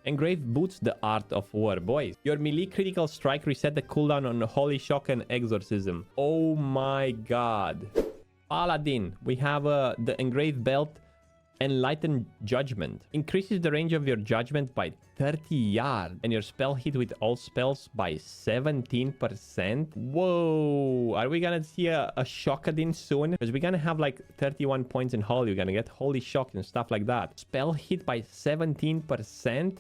Engraved boots, the art of war, boys. Your melee critical strike reset the cooldown on Holy Shock and Exorcism. Oh my god. Paladin, we have the engraved belt, Enlightened Judgment. Increases the range of your judgment by 30 yards and your spell hit with all spells by 17%. Whoa. Are we gonna see a Shockadin soon? Because we're gonna have like 31 points in Holy. We're gonna get Holy Shock and stuff like that. Spell hit by 17%.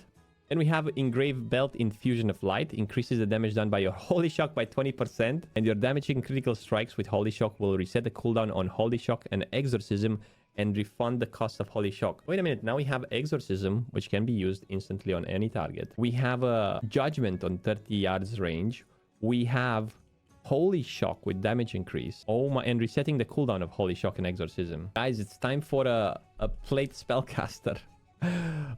Then we have Engraved Belt, Infusion of Light. Increases the damage done by your Holy Shock by 20%. And your damaging critical strikes with Holy Shock will reset the cooldown on Holy Shock and Exorcism and refund the cost of Holy Shock. Wait a minute, now we have Exorcism, which can be used instantly on any target. We have a Judgment on 30 yards range. We have Holy Shock with damage increase. Oh my, and resetting the cooldown of Holy Shock and Exorcism. Guys, it's time for a plate spellcaster.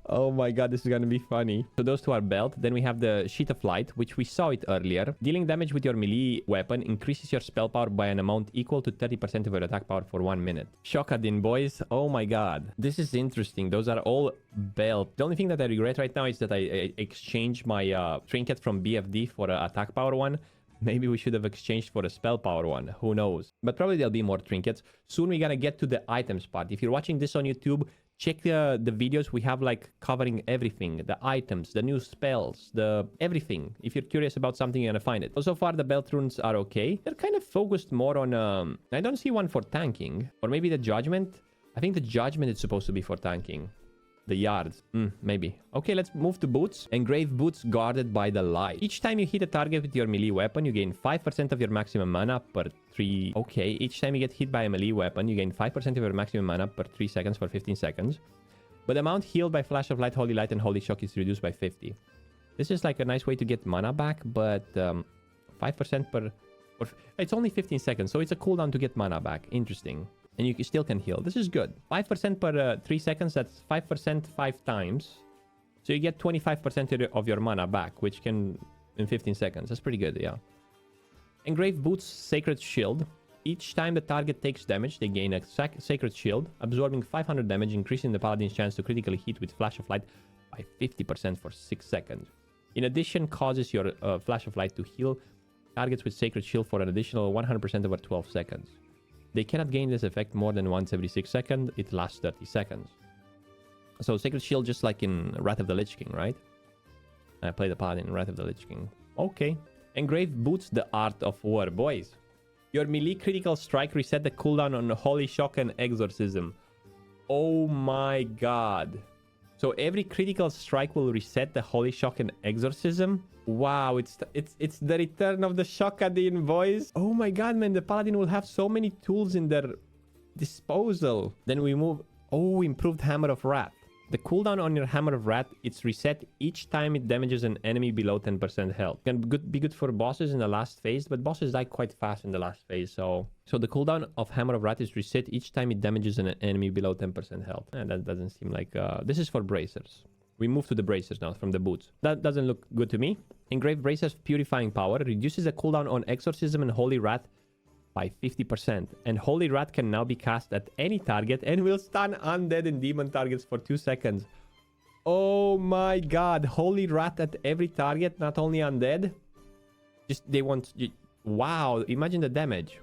Oh my god, this is gonna be funny. So those two are belt. Then we have the Sheet of Light, which we saw it earlier. Dealing damage with your melee weapon increases your spell power by an amount equal to 30% of your attack power for 1 minute. Shockadin, boys. Oh my god. This is interesting. Those are all belt. The only thing that I regret right now is that I exchanged my trinket from BFD for an attack power one. Maybe we should have exchanged for a spell power one. Who knows? But probably there'll be more trinkets. Soon we're gonna get to the items part. If you're watching this on YouTube, check the videos. We have like covering everything. The items, the new spells, the everything. If you're curious about something, you're gonna find it. So far, the belt runes are okay. They're kind of focused more on... I don't see one for tanking. Or maybe the Judgment. I think the Judgment is supposed to be for tanking. The yards. Maybe. Okay, let's move to boots. Engraved boots guarded by the light. Each time you hit a target with your melee weapon, you gain 5% of your maximum mana per 3... Okay, each time you get hit by a melee weapon, you gain 5% of your maximum mana per 3 seconds for 15 seconds. But the amount healed by Flash of Light, Holy Light, and Holy Shock is reduced by 50. This is like a nice way to get mana back, but 5% per... It's only 15 seconds, so it's a cooldown to get mana back. Interesting. And you still can heal. This is good. 5% per 3 seconds. That's 5% 5 times. So you get 25% of your mana back, which can in 15 seconds. That's pretty good, yeah. Engraved Boots, Sacred Shield. Each time the target takes damage, they gain a Sacred Shield, absorbing 500 damage, increasing the Paladin's chance to critically hit with Flash of Light by 50% for 6 seconds. In addition, causes your Flash of Light to heal targets with Sacred Shield for an additional 100% over 12 seconds. They cannot gain this effect more than once every 6 seconds. It lasts 30 seconds. So Sacred Shield just like in Wrath of the Lich King, right? I played the Paladin in Wrath of the Lich King. Okay. Engraved Boots, the art of war, boys. Your melee critical strike reset the cooldown on Holy Shock and Exorcism. Oh my god. So every critical strike will reset the Holy Shock and Exorcism. Wow, it's the return of the Shockadin, boys. Oh my god, man, the Paladin will have so many tools in their disposal. Then we move... Oh, improved Hammer of Wrath. The cooldown on your Hammer of Wrath, it's reset each time it damages an enemy below 10% health. Can be good for bosses in the last phase, but bosses die quite fast in the last phase, so the cooldown of Hammer of Wrath is reset each time it damages an enemy below 10% health. And that doesn't seem like... This is for bracers. We move to the bracers now from the boots. That doesn't look good to me. Engraved Bracers Purifying Power reduces the cooldown on Exorcism and Holy Wrath by 50%. And Holy Wrath can now be cast at any target and will stun undead and demon targets for 2 seconds. Oh my god. Holy Wrath at every target, not only undead. Just they want... Wow, imagine the damage.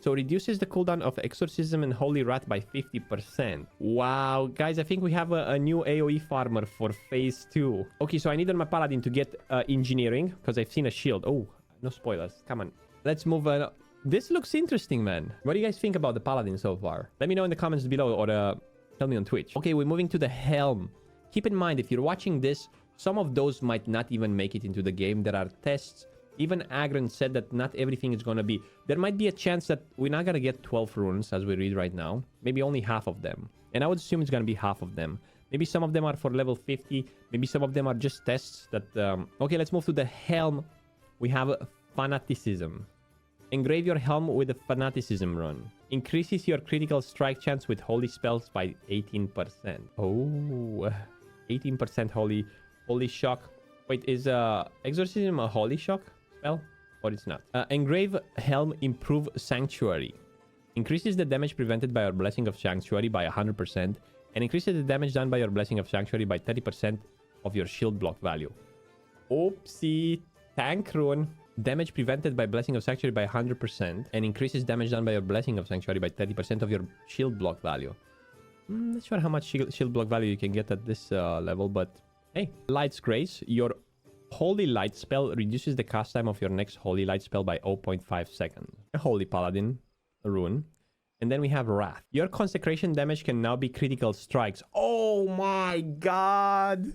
So reduces the cooldown of Exorcism and Holy Wrath by 50%. Wow, guys, I think we have a new AoE farmer for phase 2. Okay, so I need on my Paladin to get Engineering, because I've seen a shield. Oh, no spoilers. Come on. Let's move on. This looks interesting, man. What do you guys think about the Paladin so far? Let me know in the comments below or tell me on Twitch. Okay, we're moving to the Helm. Keep in mind, if you're watching this, some of those might not even make it into the game. There are tests. Even Agron said that not everything is going to be... There might be a chance that we're not going to get 12 runes as we read right now. Maybe only half of them. And I would assume it's going to be half of them. Maybe some of them are for level 50. Maybe some of them are just tests that... Okay, let's move to the Helm. We have Fanaticism. Engrave your helm with a Fanaticism rune. Increases your critical strike chance with holy spells by 18%. Oh, 18% holy shock. Wait, is Exorcism a holy shock spell? Or it's not? Engrave helm improve sanctuary. Increases the damage prevented by your blessing of sanctuary by 100%. And increases the damage done by your blessing of sanctuary by 30% of your shield block value. Oopsie. Tank rune. Damage prevented by Blessing of Sanctuary by 100% and increases damage done by your Blessing of Sanctuary by 30% of your shield block value. Not sure how much shield block value you can get at this level, but hey. Light's Grace. Your Holy Light spell reduces the cast time of your next Holy Light spell by 0.5 seconds. A Holy Paladin rune. And then we have Wrath. Your consecration damage can now be critical strikes. Oh my god!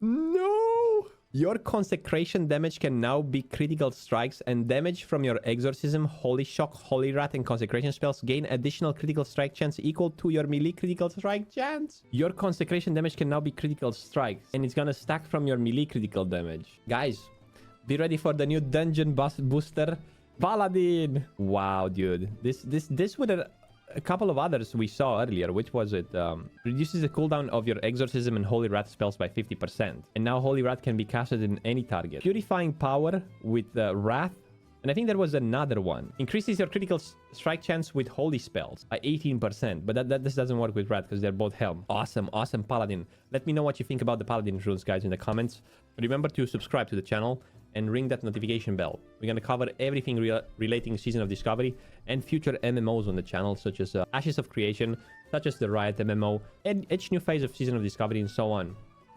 No! Your consecration damage can now be critical strikes, and damage from your Exorcism, Holy Shock, Holy Wrath, and consecration spells gain additional critical strike chance equal to your melee critical strike chance. Your consecration damage can now be critical strikes, and it's gonna stack from your melee critical damage. Guys, be ready for the new dungeon booster, Paladin. Wow, dude, this with a couple of others we saw earlier. Which was it? Reduces the cooldown of your Exorcism and Holy Wrath spells by 50%. And now Holy Wrath can be casted in any target. Purifying Power with Wrath. And I think there was another one. Increases your critical strike chance with Holy Spells by 18%. But this doesn't work with Wrath because they're both Helm. Awesome, awesome Paladin. Let me know what you think about the Paladin runes, guys, in the comments. Remember to subscribe to the channel and ring that notification bell. We're going to cover everything relating Season of Discovery and future MMOs on the channel, such as Ashes of Creation, such as the Riot MMO, and each new phase of Season of Discovery, and so on.